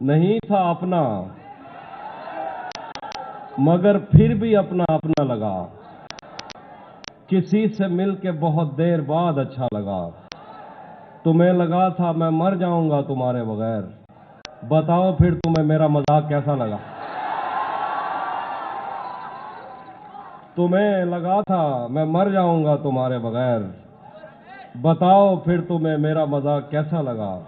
نہیں تھا اپنا مگر پھر بھی اپنا اپنا لگا، کسی سے مل کے بہت دیر بعد اچھا لگا، تمہیں لگا تھا میں مر جاؤں گا تمہارے بغیر، بتاؤ پھر تمہیں میرا مذاق کیسا لگا؟ تمہیں لگا تھا میں مر جاؤں گا تمہارے بغیر، بتاؤ پھر تمہیں میرا مذاق کیسا لگا؟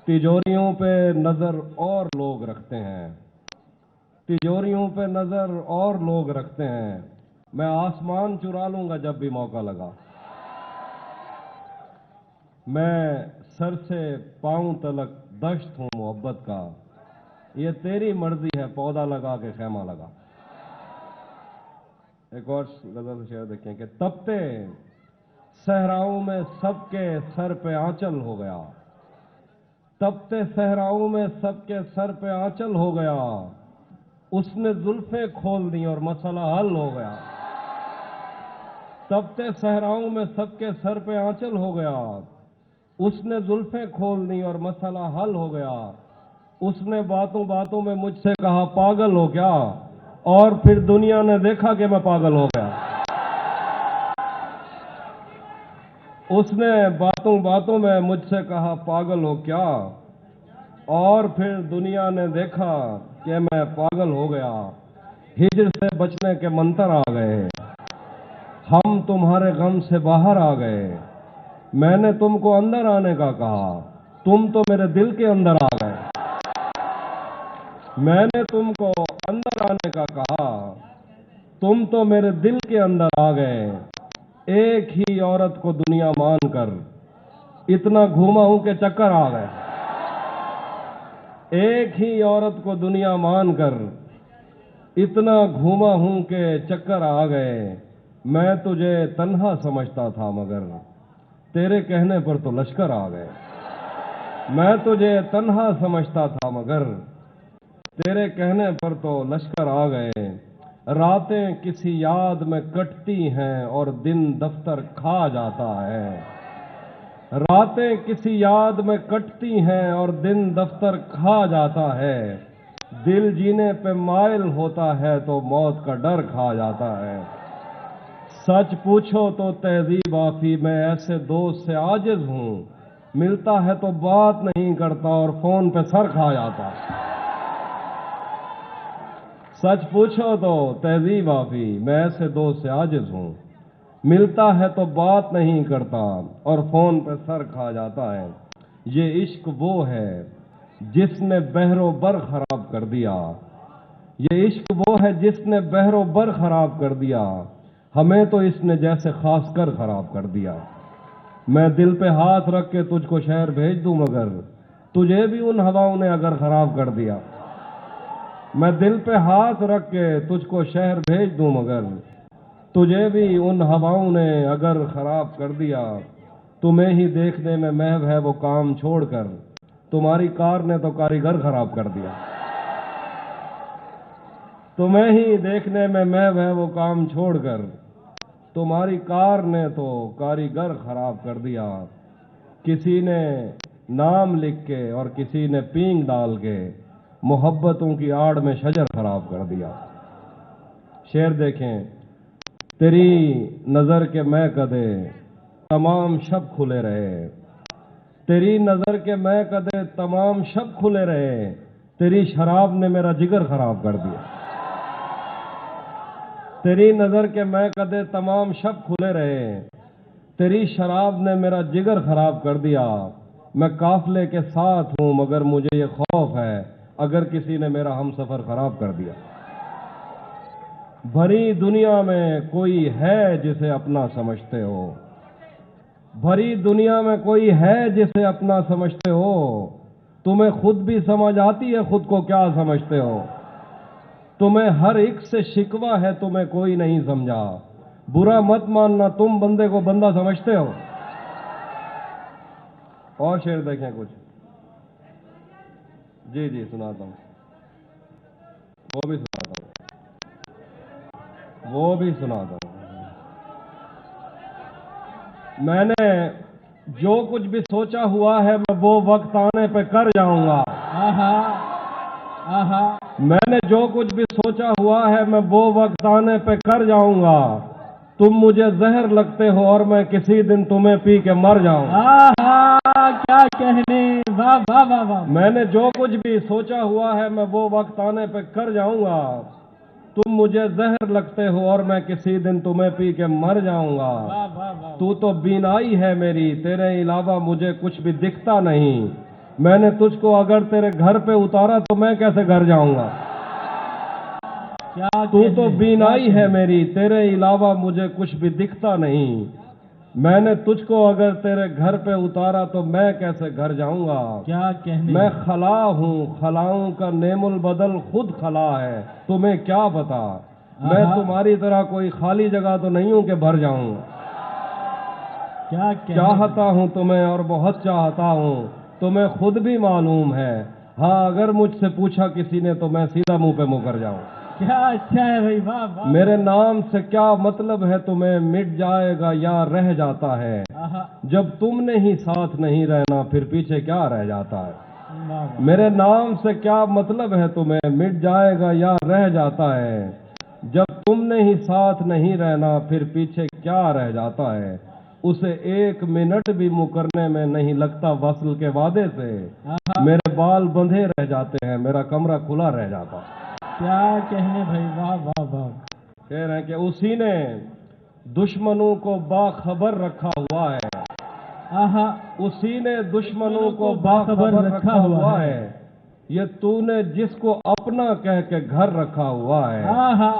تجوریوں پہ نظر اور لوگ رکھتے ہیں، تجوریوں پہ نظر اور لوگ رکھتے ہیں، میں آسمان چرا لوں گا جب بھی موقع لگا، میں سر سے پاؤں تلک دشت ہوں محبت کا، یہ تیری مرضی ہے پودا لگا کے خیمہ لگا۔ ایک اور غزل شعر دیکھیں کہ تپتے صحراؤں میں سب کے سر پہ آنچل ہو گیا، تپتے صحراؤں میں سب کے سر پہ آنچل ہو گیا، اس نے زلفیں کھول دی اور مسئلہ حل ہو گیا، تپتے صحراؤں میں سب کے سر پہ آنچل ہو گیا، اس نے زلفیں کھول دی اور مسئلہ حل ہو گیا، اس نے باتوں باتوں میں مجھ سے کہا پاگل ہو کیا، اور پھر دنیا نے دیکھا کہ میں پاگل ہو گیا۔ اس نے باتوں باتوں میں مجھ سے کہا پاگل ہو کیا، اور پھر دنیا نے دیکھا کہ میں پاگل ہو گیا۔ ہجر سے بچنے کے منتر آ گئے، ہم تمہارے غم سے باہر آ گئے، میں نے تم کو اندر آنے کا کہا، تم تو میرے دل کے اندر آ گئے، میں نے تم کو اندر آنے کا کہا، تم تو میرے دل کے اندر آ گئے، ایک ہی عورت کو دنیا مان کر اتنا گھوما ہوں کہ چکر آ گئے، ایک ہی عورت کو دنیا مان کر اتنا گھوما ہوں کہ چکر آ گئے، میں تجھے تنہا سمجھتا تھا مگر تیرے کہنے پر تو لشکر آ گئے، میں تجھے تنہا سمجھتا تھا مگر تیرے کہنے پر تو لشکر آ گئے، راتیں کسی یاد میں کٹتی ہیں اور دن دفتر کھا جاتا ہے، راتیں کسی یاد میں کٹتی ہیں اور دن دفتر کھا جاتا ہے، دل جینے پہ مائل ہوتا ہے تو موت کا ڈر کھا جاتا ہے، سچ پوچھو تو تہذیب آفی میں ایسے دوست سے عاجز ہوں، ملتا ہے تو بات نہیں کرتا اور فون پہ سر کھا جاتا ہے، سچ پوچھو تو تہذیب آفی میں ایسے دوست سے عاجز ہوں، ملتا ہے تو بات نہیں کرتا اور فون پہ سر کھا جاتا ہے، یہ عشق وہ ہے جس نے بحر و بر خراب کر دیا، یہ عشق وہ ہے جس نے بحر و بر خراب کر دیا، ہمیں تو اس نے جیسے خاص کر خراب کر دیا، میں دل پہ ہاتھ رکھ کے تجھ کو شہر بھیج دوں مگر تجھے بھی ان ہواؤں نے اگر خراب کر دیا، میں دل پہ ہاتھ رکھ کے تجھ کو شہر بھیج دوں مگر تجھے بھی ان ہواؤں نے اگر خراب کر دیا، تمہیں ہی دیکھنے میں محو ہے وہ کام چھوڑ کر تمہاری کار نے تو کاریگر خراب کر دیا، تمہیں ہی دیکھنے میں محو ہے وہ کام چھوڑ کر تمہاری کار نے تو کاریگر خراب کر دیا، کسی نے نام لکھ کے اور کسی نے پینگ ڈال کے محبتوں کی آڑ میں شجر خراب کر دیا۔ شعر دیکھیں، تیری نظر کے میں کدے تمام شب کھلے رہے، تیری نظر کے میں کدے تمام شب کھلے رہے، تیری شراب نے میرا جگر خراب کر دیا، تیری نظر کے میں کدے تمام شب کھلے رہے، تیری شراب نے میرا جگر خراب کر دیا، میں قافلے کے ساتھ ہوں مگر مجھے یہ خوف ہے اگر کسی نے میرا ہم سفر خراب کر دیا، بھری دنیا میں کوئی ہے جسے اپنا سمجھتے ہو، بھری دنیا میں کوئی ہے جسے اپنا سمجھتے ہو، تمہیں خود بھی سمجھ آتی ہے خود کو کیا سمجھتے ہو، تمہیں ہر ایک سے شکوہ ہے تمہیں کوئی نہیں سمجھا، برا مت ماننا تم بندے کو بندہ سمجھتے ہو۔ اور شعر دیکھیں کچھ، جی سناتا ہوں، وہ بھی سناتا ہوں، میں نے جو کچھ بھی سوچا ہوا ہے میں وہ وقت آنے پہ کر جاؤں گا، آہا آہا میں نے جو کچھ بھی سوچا ہوا ہے میں وہ وقت آنے پہ کر جاؤں گا. تم مجھے زہر لگتے ہو اور میں کسی دن تمہیں پی کے مر جاؤں. آہا کیا کہنے. واہ واہ واہ واہ. میں نے جو کچھ بھی سوچا ہوا ہے میں وہ وقت آنے پہ کر جاؤں گا. تم مجھے زہر لگتے ہو اور میں کسی دن تمہیں پی کے مر جاؤں گا. واہ واہ واہ. تو تو بینائی ہے میری, تیرے علاوہ مجھے کچھ بھی دکھتا نہیں. میں نے تجھ کو اگر تیرے گھر پہ اتارا تو میں کیسے گھر جاؤں گا. کیا تو کہنے. تو بینائی ہے میری, تیرے علاوہ مجھے کچھ بھی دکھتا نہیں. میں نے تجھ کو اگر تیرے گھر پہ اتارا تو میں کیسے گھر جاؤں گا. کیا کہنے. میں خلا ہوں, خلاؤں کا نعم البدل خود خلا ہے, تمہیں کیا پتا. میں تمہاری طرح کوئی خالی جگہ تو نہیں ہوں کہ بھر جاؤں. کیا کہنے. چاہتا ہوں تمہیں اور بہت چاہتا ہوں, تمہیں خود بھی معلوم ہے. ہاں اگر مجھ سے پوچھا کسی نے تو میں سیدھا منہ پہ منہ کر جاؤں. کیا اچھا ہے بھائی. واہ واہ. میرے نام سے کیا مطلب ہے تمہیں, مٹ جائے گا یا رہ جاتا ہے. آہا. جب تم نے ہی ساتھ نہیں رہنا پھر پیچھے کیا رہ جاتا ہے. واہ واہ. میرے نام سے کیا مطلب ہے تمہیں, مٹ جائے گا یا رہ جاتا ہے. جب تم نے ہی ساتھ نہیں رہنا پھر پیچھے کیا رہ جاتا ہے. اسے ایک منٹ بھی مکرنے میں نہیں لگتا وصل کے وعدے سے. آہا. میرے بال بندھے رہ جاتے ہیں, میرا کمرہ کھلا رہ جاتا ہے. کیا کہنے بھائی. واہ واہ واہ. کہہ رہے ہیں کہ اسی نے دشمنوں کو باخبر رکھا ہوا ہے. آہا. اسی نے دشمنوں کو باخبر رکھا ہوا ہے. یہ تو نے جس کو اپنا کہہ کے گھر رکھا ہوا ہے. آہا.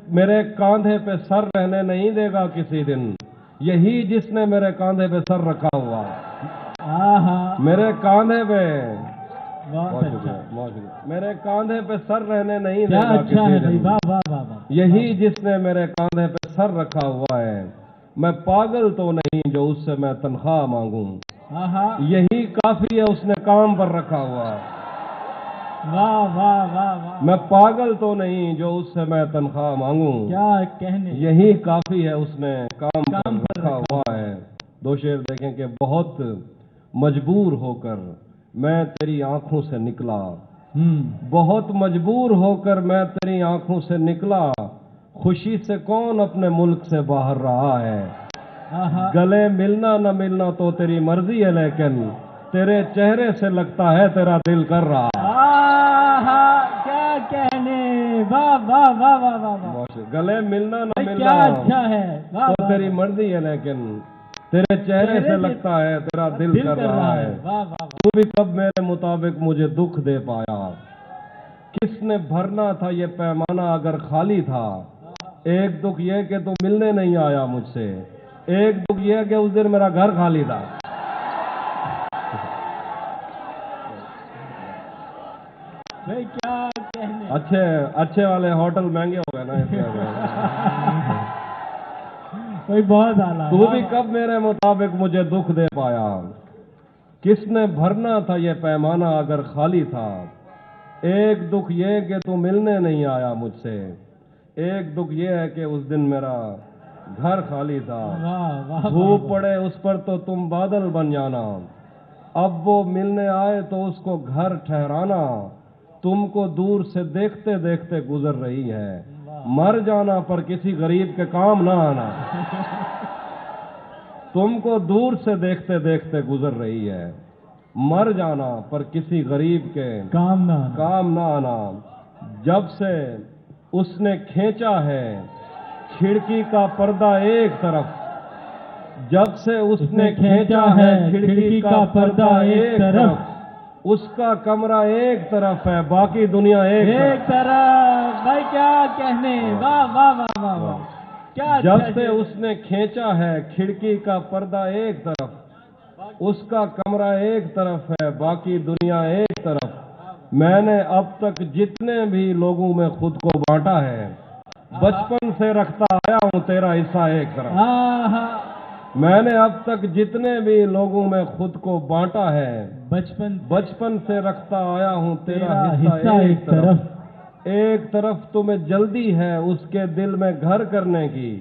میرے کاندھے پہ سر رہنے نہیں دے گا کسی دن, یہی جس نے میرے کاندھے پہ سر رکھا ہوا ہے. آہا. میرے کاندھے پہ بہت اچھا. میرے کاندھے پہ سر رہنے نہیں دے کیا گا اچھا ہے کسی بھائی. دن, واہ واہ واہ واہ. یہی جس نے میرے کاندھے پہ سر رکھا ہوا ہے. میں پاگل تو نہیں جو اس سے میں تنخواہ مانگوں, آہا. یہی کافی ہے اس نے کام پر رکھا ہوا ہے. واہ واہ واہ واہ. میں پاگل تو نہیں جو اس سے میں تنخواہ مانگوں, کیا کہنے. یہی کافی ہے اس نے کام پر کام پر رکھا ہوا ہے. دو شعر دیکھیں کہ بہت مجبور ہو کر میں تیری آنکھوں سے نکلا, بہت مجبور ہو کر میں تیری آنکھوں سے نکلا. خوشی سے کون اپنے ملک سے باہر رہا ہے. آہا. گلے ملنا نہ ملنا تو تیری مرضی ہے, لیکن تیرے چہرے سے لگتا ہے تیرا دل کر رہا ہے. آہا. کیا کہنے. واہ واہ واہ واہ واہ واہ. گلے ملنا نہ کیا ملنا اچھا ہے. واہ تو واہ. تیری مرضی ہے, لیکن تیرے چہرے سے لگتا ہے تیرا دل کر رہا ہے. واہ واہ واہ. تو بھی کب میرے مطابق مجھے دکھ دے پایا. کس نے بھرنا تھا یہ پیمانہ اگر خالی تھا. ایک دکھ یہ کہ تو ملنے نہیں آیا مجھ سے, ایک دکھ یہ کہ اس دن میرا گھر خالی تھا. بھائی کیا کہنے. اچھے والے ہوٹل مہنگے ہو گئے نا اس وجہ بھائی بہت اعلیٰ. تو بھی کب میرے مطابق مجھے دکھ دے پایا. کس نے بھرنا تھا یہ پیمانہ اگر خالی تھا. ایک دکھ یہ کہ تو ملنے نہیں آیا مجھ سے, ایک دکھ یہ ہے کہ اس دن میرا گھر خالی تھا. واہ واہ. دھوپ پڑے اس پر تو تم بادل بن جانا, اب وہ ملنے آئے تو اس کو گھر ٹھہرانا. تم کو دور سے دیکھتے دیکھتے گزر رہی ہے, مر جانا پر کسی غریب کے کام نہ آنا. تم کو دور سے دیکھتے دیکھتے گزر رہی ہے, مر جانا پر کسی غریب کے کام نہ آنا. جب سے اس نے کھینچا ہے کھڑکی کا پردہ ایک طرف, جب سے اس نے کھینچا ہے کھڑکی کا پردہ ایک طرف, اس کا کمرہ ایک طرف ہے باقی دنیا ایک طرف. بھائی کیا کہنے. واہ واہ واہ واہ واہ. کیا جب سے اس نے کھینچا ہے کھڑکی کا پردہ ایک طرف, اس کا کمرہ ایک طرف ہے باقی دنیا ایک طرف. میں نے اب تک جتنے بھی لوگوں میں خود کو بانٹا ہے, بچپن سے رکھتا آیا ہوں تیرا حصہ ایک طرف. میں نے اب تک جتنے بھی لوگوں میں خود کو بانٹا ہے, بچپن سے رکھتا آیا ہوں تیرا حصہ ایک طرف. ایک طرف تمہیں جلدی ہے اس کے دل میں گھر کرنے کی,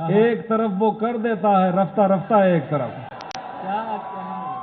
ایک طرف وہ کر دیتا ہے رفتہ رفتہ ایک طرف.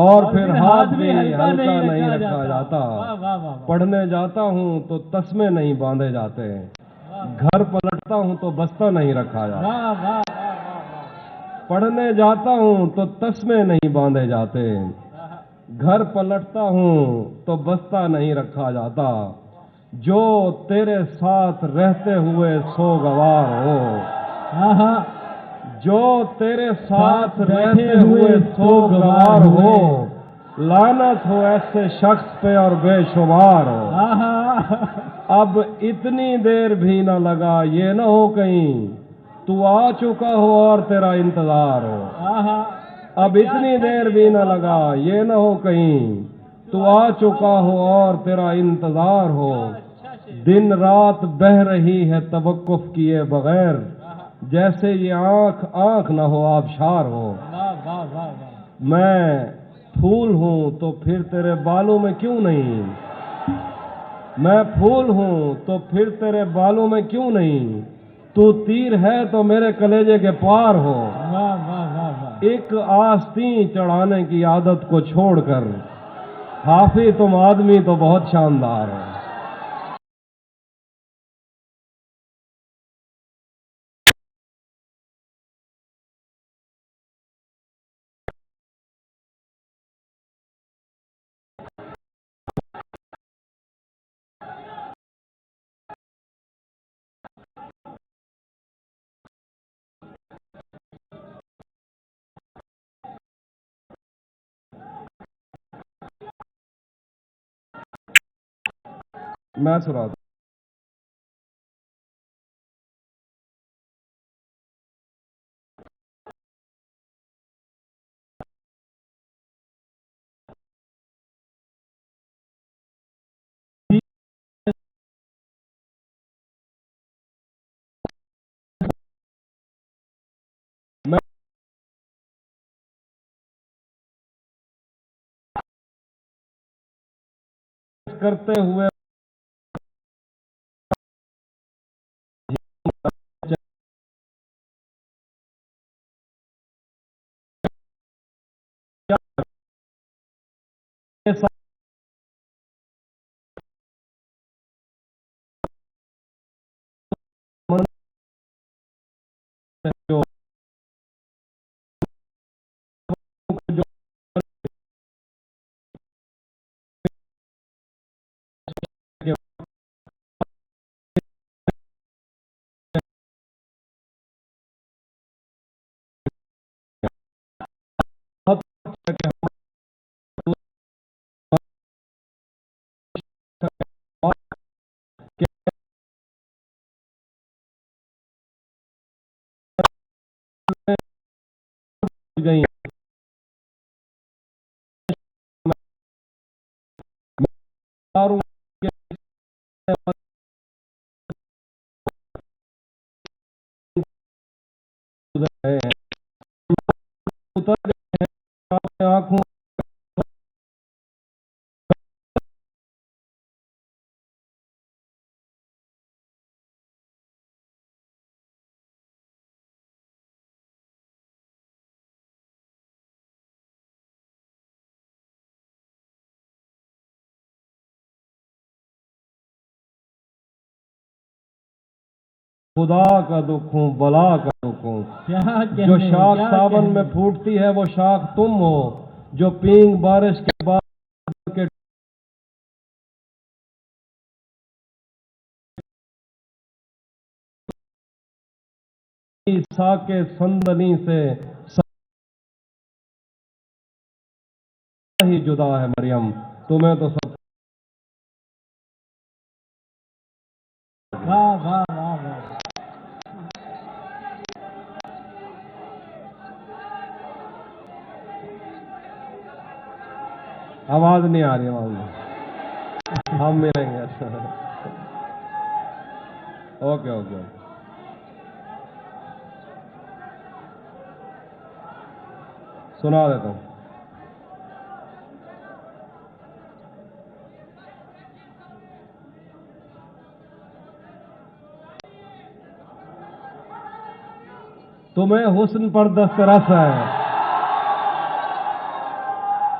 اور پھر ہاتھ بھی ہلکا ہلکا نہیں رکھا جاتا واہ واہ واہ پڑھنے جاتا ہوں تو تسمے نہیں باندھے جاتے گھر پلٹتا ہوں تو بستہ نہیں رکھا جاتا واہ واہ واہ پڑھنے جاتا ہوں تو تسمے نہیں باندھے جاتے گھر پلٹتا ہوں تو بستہ نہیں رکھا جاتا جو تیرے ساتھ رہتے ہوئے سوگوار ہو واہ جو تیرے ساتھ رہتے ہوئے سوگوار ہو لعنت ہو ایسے شخص پہ اور بے شمار ہو اب اتنی دیر بھی نہ لگا یہ نہ ہو کہیں تو آ چکا ہو اور تیرا انتظار ہو اب اتنی دیر بھی نہ لگا یہ نہ ہو کہیں تو آ چکا ہو اور تیرا انتظار ہو دن رات بہ رہی ہے توقف کیے بغیر جیسے یہ آنکھ آنکھ نہ ہو آبشار ہو میں پھول ہوں تو پھر تیرے بالوں میں کیوں نہیں میں پھول ہوں تو پھر تیرے بالوں میں کیوں نہیں تو تیر ہے تو میرے کلیجے کے پار ہو ایک آستین چڑھانے کی عادت کو چھوڑ کر حافظ تم آدمی تو بہت شاندار ہو میں سنا دوں میں کرتے ہوئے گئی آنکھوں خدا کا دکھ ہوں بلا کا دکھ ہوں جو شاخ ساون میں پھوٹتی ہے وہ شاخ تم ہو جو پینگ بارش کے بعد کے ساکے سندنی سے ہی جدا ہے مریم تمہیں تو سب آواز نہیں آ رہی آواز نہیں ہم ملیں گے اوکے اوکے سنا دیتا ہوں تمہیں حسن پر دسترس ہے